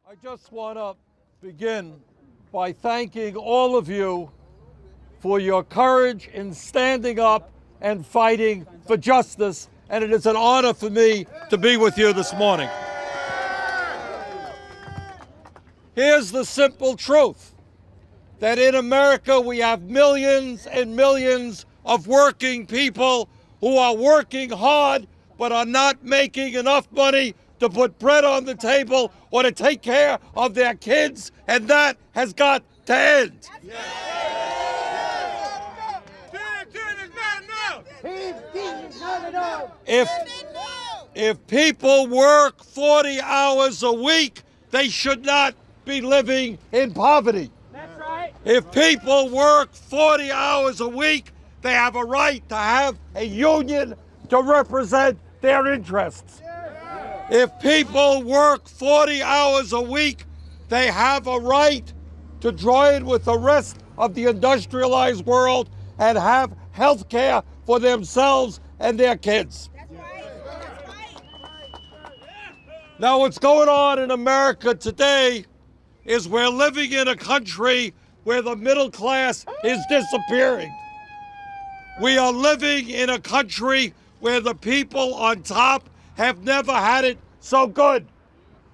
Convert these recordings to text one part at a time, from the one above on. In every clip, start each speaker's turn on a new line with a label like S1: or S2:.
S1: I just want to begin by thanking all of you for your courage in standing up and fighting for justice, and it is an honor for me to be with you this morning. Here's the simple truth, that in America we have millions and millions of working people who are working hard but are not making enough money to put bread on the table or to take care of their kids, and that has got to end. If people work 40 hours a week, they should not be living in poverty.
S2: That's right.
S1: If people work 40 hours a week, they have a right to have a union to represent their interests. If people work 40 hours a week, they have a right to join with the rest of the industrialized world and have health care for themselves and their kids.
S2: That's right. That's right.
S1: Now, what's going on in America today is we're living in a country where the middle class is disappearing. We are living in a country where the people on top have never had it so good.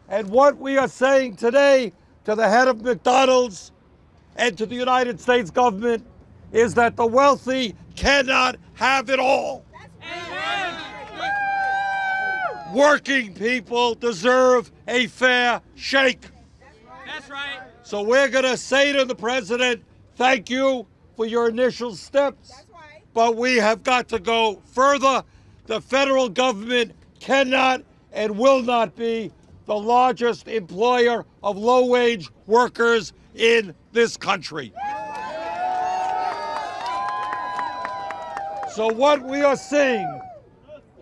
S1: And what we are saying today to the head of McDonald's and to the United States government is that the wealthy cannot have it all. Working people deserve a fair shake.
S2: That's right.
S1: So we're going to say to the president, thank you for your initial steps, but we have got to go further. The federal government cannot and will not be the largest employer of low-wage workers in this country. So what we are seeing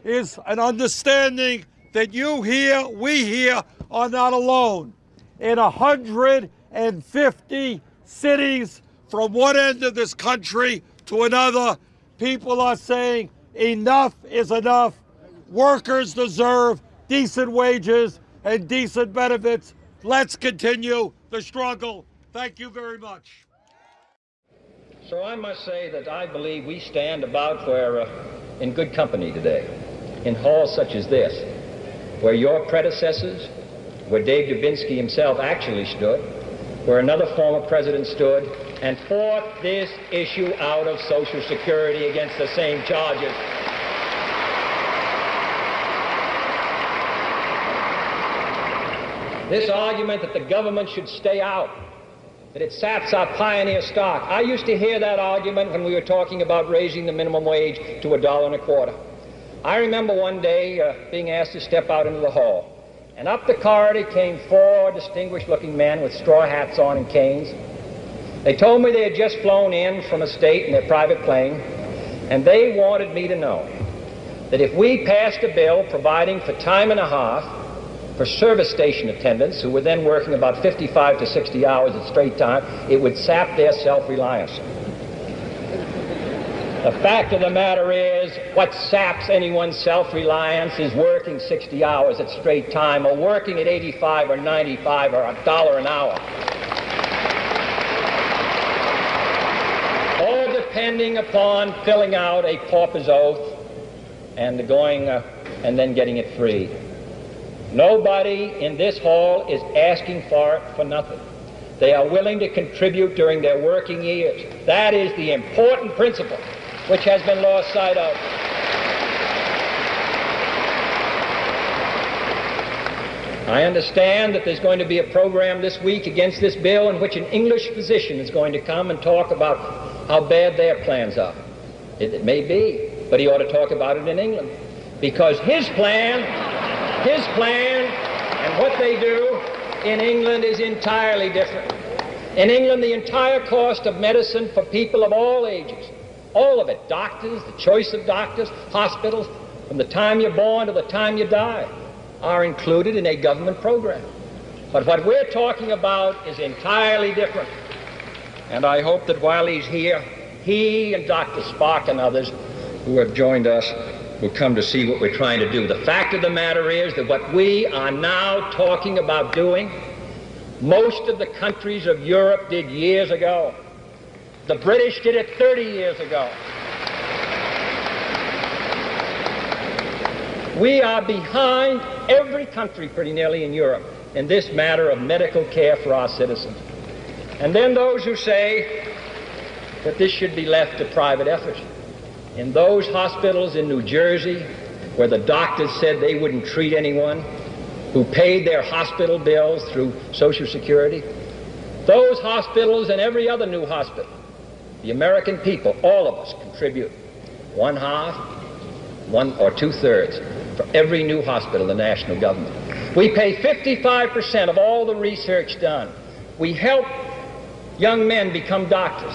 S1: is an understanding that you here, we here, are not alone. In 150 cities from one end of this country to another, people are saying enough is enough. Workers deserve decent wages and decent benefits. Let's continue the struggle. Thank you very much.
S3: So I must say that I believe we stand about where, in good company today, in halls such as this, where your predecessors, where Dave Dubinsky himself actually stood, where another former president stood, and fought this issue out of Social Security against the same charges. This argument that the government should stay out, that it saps our pioneer stock. I used to hear that argument when we were talking about raising the minimum wage to $1.25. I remember one day being asked to step out into the hall, and up the corridor came four distinguished-looking men with straw hats on and canes. They told me they had just flown in from a state in their private plane, and they wanted me to know that if we passed a bill providing for time and a half for service station attendants who were then working about 55 to 60 hours at straight time, it would sap their self-reliance. The fact of the matter is, what saps anyone's self-reliance is working 60 hours at straight time, or working at 85 or 95 or $1 an hour. All depending upon filling out a pauper's oath and and then getting it free. Nobody in this hall is asking for it for nothing. They are willing to contribute during their working years. That is the important principle which has been lost sight of. I understand that there's going to be a program this week against this bill in which an English physician is going to come and talk about how bad their plans are. It may be, but he ought to talk about it in England, because his plan and what they do in England is entirely different. In England, the entire cost of medicine for people of all ages, all of it, doctors, the choice of doctors, hospitals, from the time you're born to the time you die, are included in a government program. But what we're talking about is entirely different. And I hope that while he's here, he and Dr. Spock and others who have joined us will come to see what we're trying to do. The fact of the matter is that what we are now talking about doing most of the countries of Europe did years ago. The British did it 30 years ago. We are behind every country pretty nearly in Europe in this matter of medical care for our citizens. And then those who say that this should be left to private effort. In those hospitals in New Jersey where the doctors said they wouldn't treat anyone who paid their hospital bills through Social Security, those hospitals and every other new hospital, the American people, all of us, contribute 1/2, 1 or 2/3 for every new hospital, the national government. We pay 55% of all the research done. We help young men become doctors.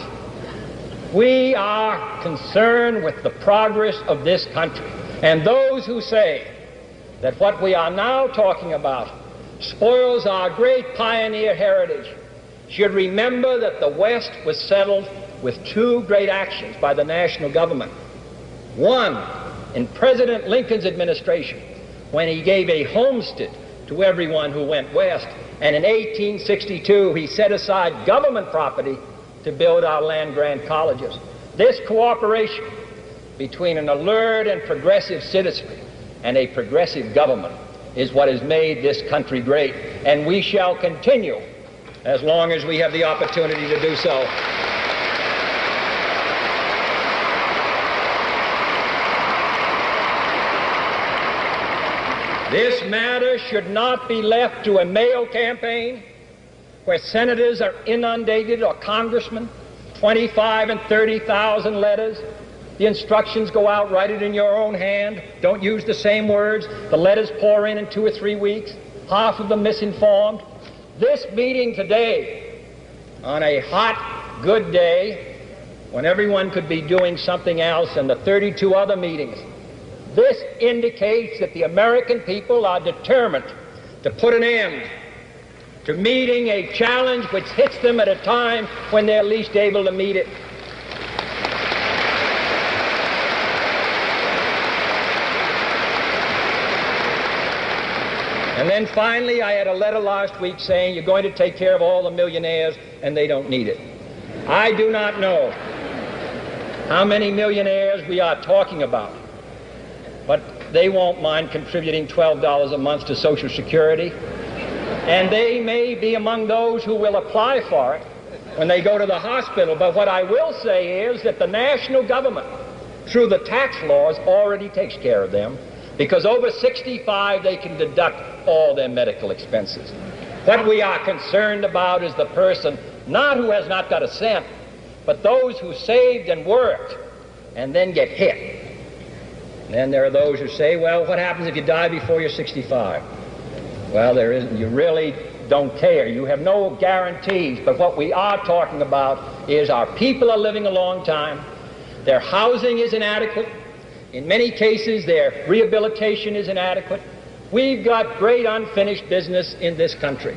S3: We are concerned with the progress of this country. And those who say that what we are now talking about spoils our great pioneer heritage should remember that the West was settled with 2 great actions by the national government. One, in President Lincoln's administration, when he gave a homestead to everyone who went west, and in 1862 he set aside government property to build our land-grant colleges. This cooperation between an alert and progressive citizenry and a progressive government is what has made this country great, and we shall continue as long as we have the opportunity to do so. This matter should not be left to a mail campaign where senators are inundated, or congressmen, 25 and 30,000 letters. The instructions go out, write it in your own hand, don't use the same words. The letters pour in 2 or 3 weeks, half of them misinformed. This meeting today, on a hot, good day, when everyone could be doing something else, and the 32 other meetings, this indicates that the American people are determined to put an end to meeting a challenge which hits them at a time when they're least able to meet it. And then finally, I had a letter last week saying you're going to take care of all the millionaires and they don't need it. I do not know how many millionaires we are talking about, but they won't mind contributing $12 a month to Social Security, and they may be among those who will apply for it when they go to the hospital. But what I will say is that the national government, through the tax laws, already takes care of them, because over 65 they can deduct all their medical expenses. What we are concerned about is the person, not who has not got a cent, but those who saved and worked and then get hit. Then there are those who say, well, what happens if you die before you're 65? Well, there isn't. You really don't care. You have no guarantees. But what we are talking about is our people are living a long time. Their housing is inadequate. In many cases, their rehabilitation is inadequate. We've got great unfinished business in this country.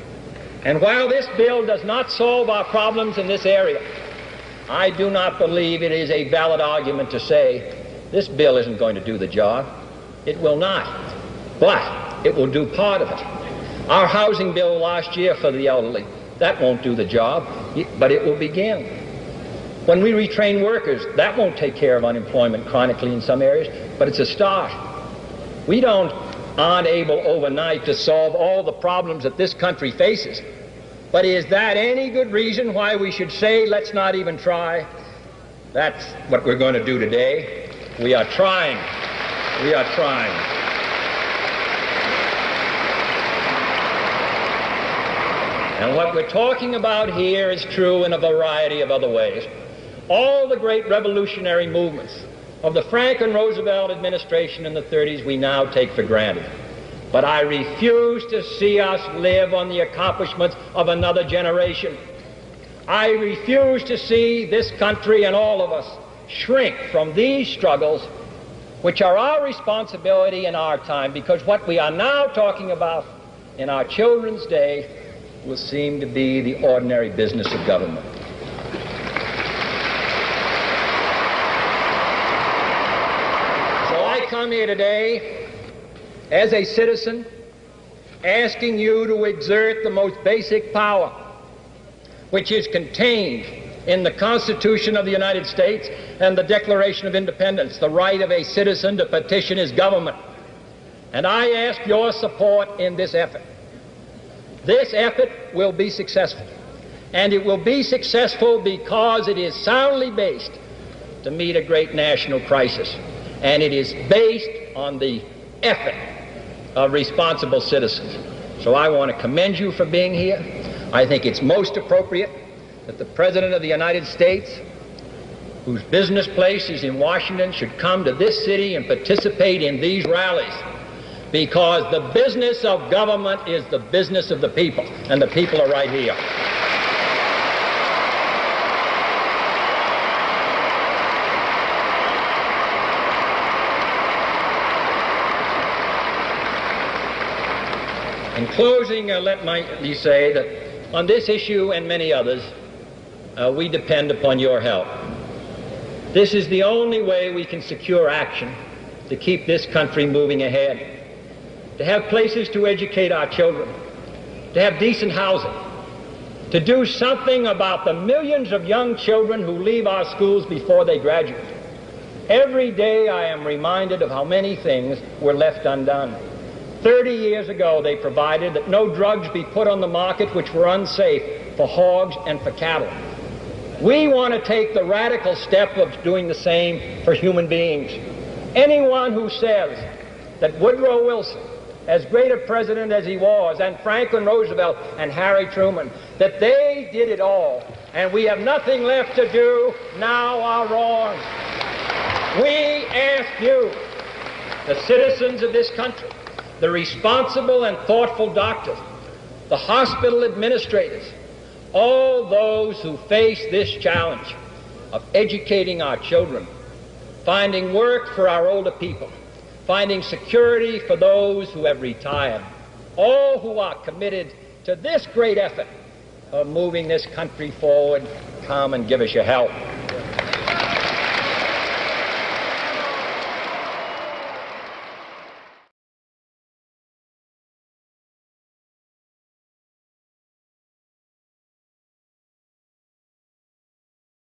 S3: And while this bill does not solve our problems in this area, I do not believe it is a valid argument to say this bill isn't going to do the job. It will not. But it will do part of it. Our housing bill last year for the elderly, that won't do the job, but it will begin. When we retrain workers, that won't take care of unemployment chronically in some areas, but it's a start. We aren't able overnight to solve all the problems that this country faces. But is that any good reason why we should say, let's not even try? That's what we're going to do today. We are trying. We are trying. And what we're talking about here is true in a variety of other ways. All the great revolutionary movements of the Franklin Roosevelt administration in the 30s we now take for granted. But I refuse to see us live on the accomplishments of another generation. I refuse to see this country and all of us shrink from these struggles, which are our responsibility in our time, because what we are now talking about in our children's day will seem to be the ordinary business of government. So I come here today as a citizen asking you to exert the most basic power, which is contained in the Constitution of the United States and the Declaration of Independence, the right of a citizen to petition his government. And I ask your support in this effort. This effort will be successful. And it will be successful because it is soundly based to meet a great national crisis. And it is based on the effort of responsible citizens. So I want to commend you for being here. I think it's most appropriate that the President of the United States, whose business place is in Washington, should come to this city and participate in these rallies, because the business of government is the business of the people, and the people are right here. In closing, let me say that on this issue and many others, we depend upon your help. This is the only way we can secure action to keep this country moving ahead, to have places to educate our children, to have decent housing, to do something about the millions of young children who leave our schools before they graduate. Every day I am reminded of how many things were left undone. 30 years ago, they provided that no drugs be put on the market which were unsafe for hogs and for cattle. We want to take the radical step of doing the same for human beings. Anyone who says that Woodrow Wilson, as great a president as he was, and Franklin Roosevelt and Harry Truman, that they did it all and we have nothing left to do now are wrong. We ask you, the citizens of this country, the responsible and thoughtful doctors, the hospital administrators, all those who face this challenge of educating our children, finding work for our older people, finding security for those who have retired, all who are committed to this great effort of moving this country forward, come and give us your help.